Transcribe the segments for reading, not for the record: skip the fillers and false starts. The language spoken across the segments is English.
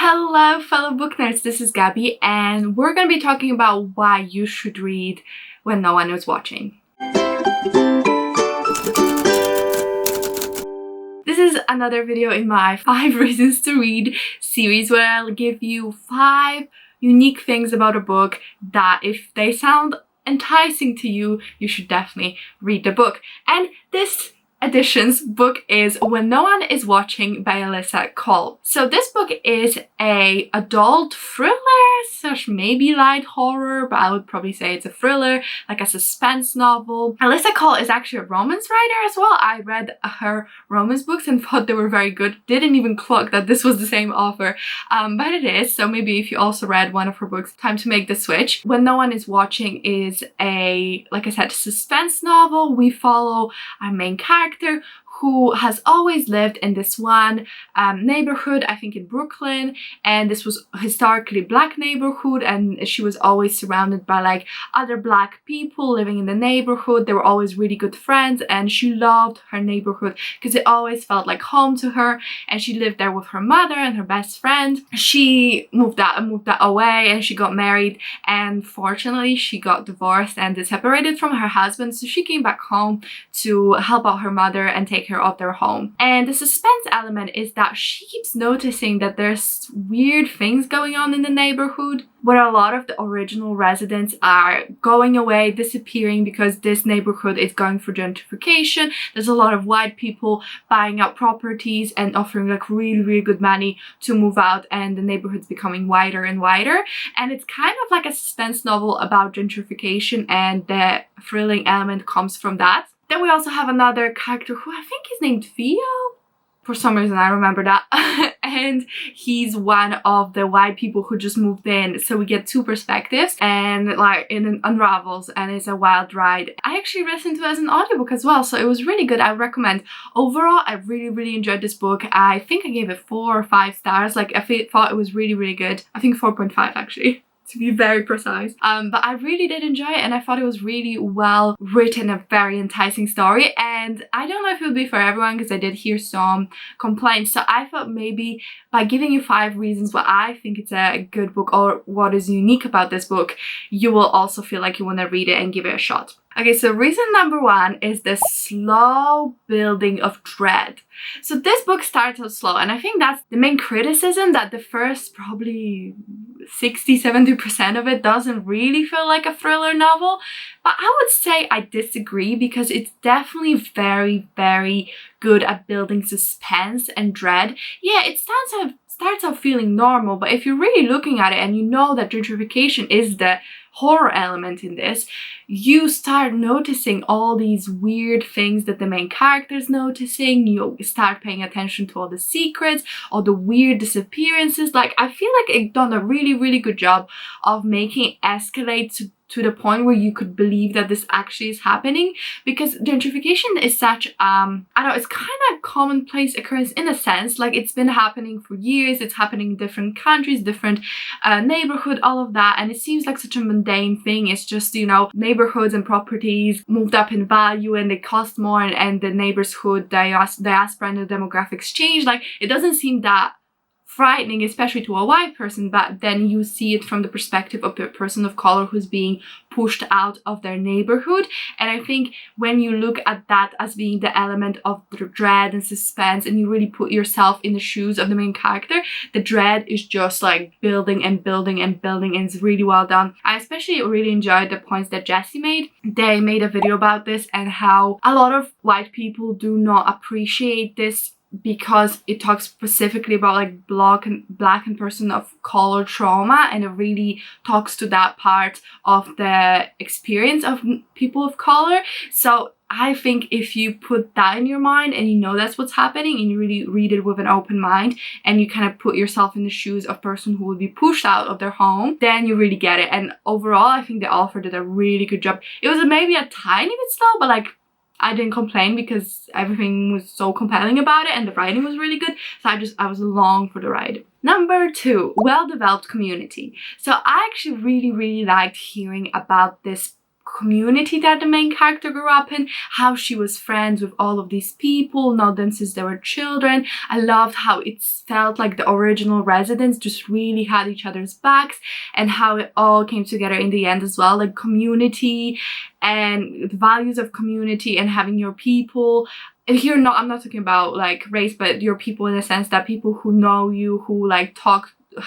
Hello fellow book nerds, this is Gabby and we're going to be talking about why you should read when no one is watching. This is another video in my 5 reasons to read series where I'll give you 5 unique things about a book that if they sound enticing to you, you should definitely read the book. And this edition's book is When No One Is Watching by Alyssa Cole. So this book is a adult thriller / maybe light horror, but I would probably say it's a thriller, like a suspense novel. Alyssa Cole is actually a romance writer as well. I read her romance books and thought they were very good. Didn't even clock that this was the same author, but it is. So maybe if you also read one of her books, time to make the switch. When No One Is Watching is a, like I said, suspense novel. We follow our main character who has always lived in this one neighborhood, I think in Brooklyn, and this was historically black neighborhood, and she was always surrounded by like other black people living in the neighborhood. They were always really good friends and she loved her neighborhood because it always felt like home to her, and she lived there with her mother and her best friend. She moved away and she got married, and fortunately she got divorced and separated from her husband, so she came back home to help out her mother and take care of their home. And the suspense element is that she keeps noticing that there's weird things going on in the neighborhood, where a lot of the original residents are going away, disappearing, because this neighborhood is going through gentrification. There's a lot of white people buying up properties and offering like really good money to move out, and the neighborhood's becoming wider and wider. And it's kind of like a suspense novel about gentrification, and the thrilling element comes from that. Then we also have another character who I think is named Theo. For some reason I remember that. And he's one of the white people who just moved in. So we get 2 perspectives, and like it unravels, and it's a wild ride. I actually listened to it as an audiobook as well, so it was really good. I recommend. Overall, I really enjoyed this book. I think I gave it 4 or 5 stars. Like I thought it was really good. I think 4.5 actually, to be very precise. But I really did enjoy it, and I thought it was really well written, a very enticing story. And I don't know if it would be for everyone, because I did hear some complaints, so I thought maybe by giving you 5 reasons why I think it's a good book or what is unique about this book, you will also feel like you want to read it and give it a shot. Okay, so reason number 1 is the slow building of dread. So this book starts out slow, and I think that's the main criticism, that the first probably 60-70% of it doesn't really feel like a thriller novel. But I would say I disagree, because it's definitely very good at building suspense and dread. Yeah, it starts out feeling normal, but if you're really looking at it and you know that gentrification is the horror element in this, you start noticing all these weird things that the main character's noticing. You start paying attention to all the secrets, all the weird disappearances. Like, I feel like it's done a really good job of making it escalate to the point where you could believe that this actually is happening, because gentrification is such I don't know, it's kind of commonplace occurrence in a sense. Like, it's been happening for years, it's happening in different countries, different neighborhood, all of that, and it seems like such a mundane thing. It's just, you know, neighborhoods and properties moved up in value and they cost more, and the neighborhood diaspora and the demographics change. Like, it doesn't seem that frightening, especially to a white person, but then you see it from the perspective of a person of color who's being pushed out of their neighborhood. And I think when you look at that as being the element of the dread and suspense, and you really put yourself in the shoes of the main character, the dread is just like building and it's really well done. I especially really enjoyed the points that Jessie made. They made a video about this and how a lot of white people do not appreciate this, because it talks specifically about like black and person of color trauma, and it really talks to that part of the experience of people of color. So I think if you put that in your mind and you know that's what's happening, and you really read it with an open mind, and you kind of put yourself in the shoes of a person who would be pushed out of their home, then you really get it. And overall, I think the author did a really good job. It was maybe a tiny bit slow, but like, I didn't complain because everything was so compelling about it and the writing was really good. So I was along for the ride. Number 2, well-developed community. So I actually really liked hearing about this community that the main character grew up in, how she was friends with all of these people, known them since they were children. I loved how it felt like the original residents just really had each other's backs, and how it all came together in the end as well, like community and the values of community and having your people. And here, I'm not talking about like race, but your people in the sense that people who know you, who like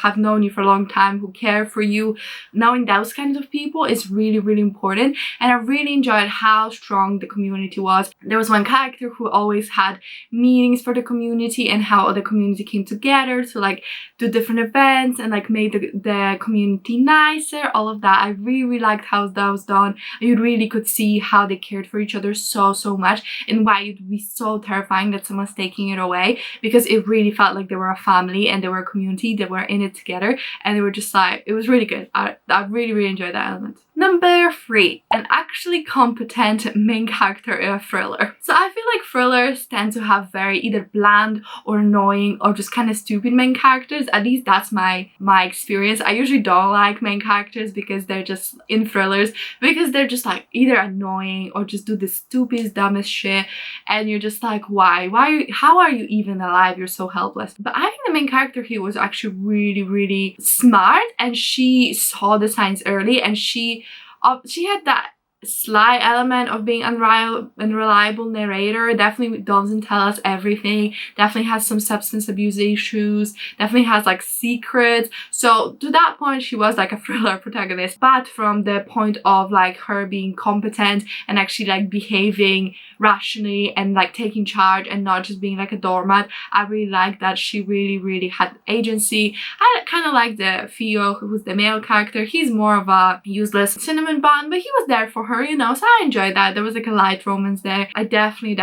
have known you for a long time, who care for you. Knowing those kinds of people is really, really important, and I really enjoyed how strong the community was. There was one character who always had meetings for the community, and how the community came together to like do different events and like made the community nicer, all of that. I really liked how that was done. You really could see how they cared for each other so much, and why it would be so terrifying that someone's taking it away, because it really felt like they were a family and they were a community, they were in it together, and they were just like, it was really good. I really enjoyed that element. Number 3, an actually competent main character in a thriller. So I feel like thrillers tend to have very either bland or annoying or just kind of stupid main characters. At least that's my experience. I usually don't like main characters because they're just in thrillers, because they're just like either annoying or just do the stupidest, dumbest shit, and you're just like, why, how are you even alive? You're so helpless. But I think the main character here was actually really smart, and she saw the signs early, and she had that sly element of being unreliable narrator. Definitely doesn't tell us everything, definitely has some substance abuse issues, definitely has like secrets. So to that point she was like a thriller protagonist, but from the point of like her being competent and actually like behaving rationally and like taking charge and not just being like a doormat, I really like that she really had agency. I kind of like the Theo, who's the male character. He's more of a useless cinnamon bun, but he was there for her, you know, so I enjoyed that. There was like a light romance there. I definitely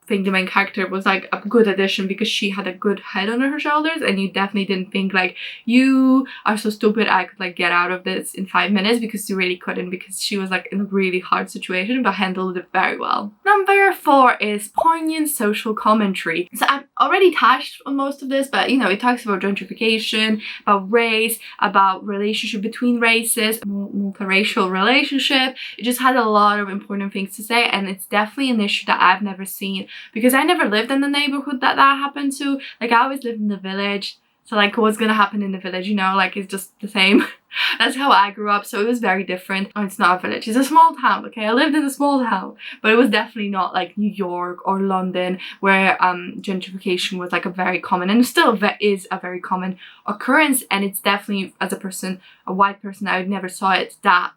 think the main character was like a good addition, because she had a good head on her shoulders, and you definitely didn't think like, you are so stupid, I could like get out of this in 5 minutes, because you really couldn't, because she was like in a really hard situation but handled it very well. Number 4 is poignant social commentary. So I've already touched on most of this, but you know, it talks about gentrification, about race, about relationship between races, multiracial relationship. It just had a lot of important things to say, and it's definitely an issue that I've never seen, because I never lived in the neighborhood that happened to. Like, I always lived in the village, so like what's gonna happen in the village, you know, like it's just the same. That's how I grew up, so it was very different. Oh, it's not a village, it's a small town, okay? I lived in a small town, but it was definitely not like New York or London, where gentrification was like a very common, and still is a very common occurrence. And it's definitely, as a person, a white person, I never saw it, that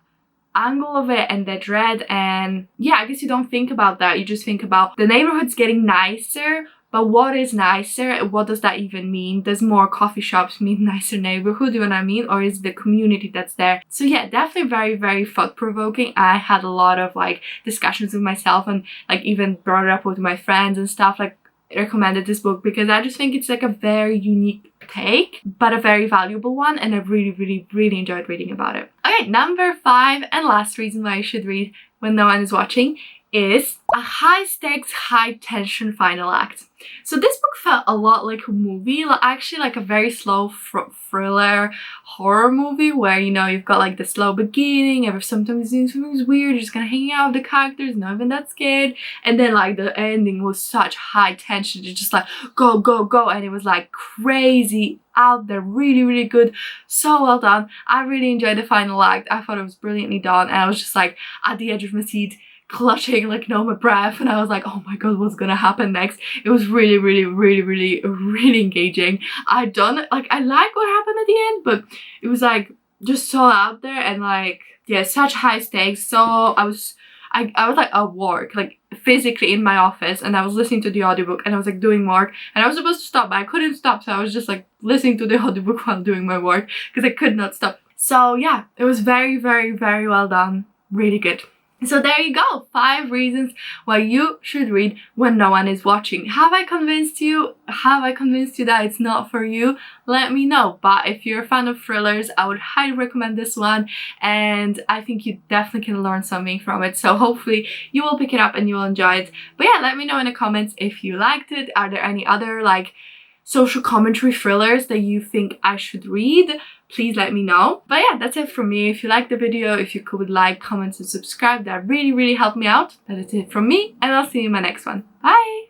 angle of it and the dread. And yeah, I guess you don't think about that. You just think about the neighborhoods getting nicer, but what is nicer? What does that even mean? Does more coffee shops mean nicer neighborhood, you know what I mean? Or is the community that's there? So yeah, definitely very thought-provoking. I had a lot of like discussions with myself, and like even brought it up with my friends and stuff, like recommended this book, because I just think it's like a very unique take, but a very valuable one, and I really enjoyed reading about it. Okay, number 5 and last reason why you should read when no one is watching is a high-stakes, high-tension final act. So this book felt a lot like a movie, actually like a very slow thriller horror movie, where, you know, you've got like the slow beginning, and sometimes doing something weird, you're just kind of hanging out with the characters, not even that scared, and then like the ending was such high tension, it's just like go, and it was like crazy out there, really good, so well done. I really enjoyed the final act. I thought it was brilliantly done, and I was just like at the edge of my seat, clutching like my breath, and I was like, oh my god, what's gonna happen next? It was really engaging. I like what happened at the end, but it was like just so out there, and like, yeah, such high stakes. So I was like at work, like physically in my office, and I was listening to the audiobook, and I was like doing work, and I was supposed to stop, but I couldn't stop, so I was just like listening to the audiobook while doing my work, because I could not stop. So yeah, it was very well done, really good. So there you go, 5 reasons why you should read when no one is watching. Have I convinced you? Have I convinced you that it's not for you? Let me know. But if you're a fan of thrillers, I would highly recommend this one, and I think you definitely can learn something from it. So hopefully you will pick it up and you will enjoy it. But yeah, let me know in the comments if you liked it. Are there any other like social commentary thrillers that you think I should read, please let me know. But yeah, that's it from me. If you liked the video, if you could like, comment and subscribe, that really helped me out. That is it from me, and I'll see you in my next one. Bye!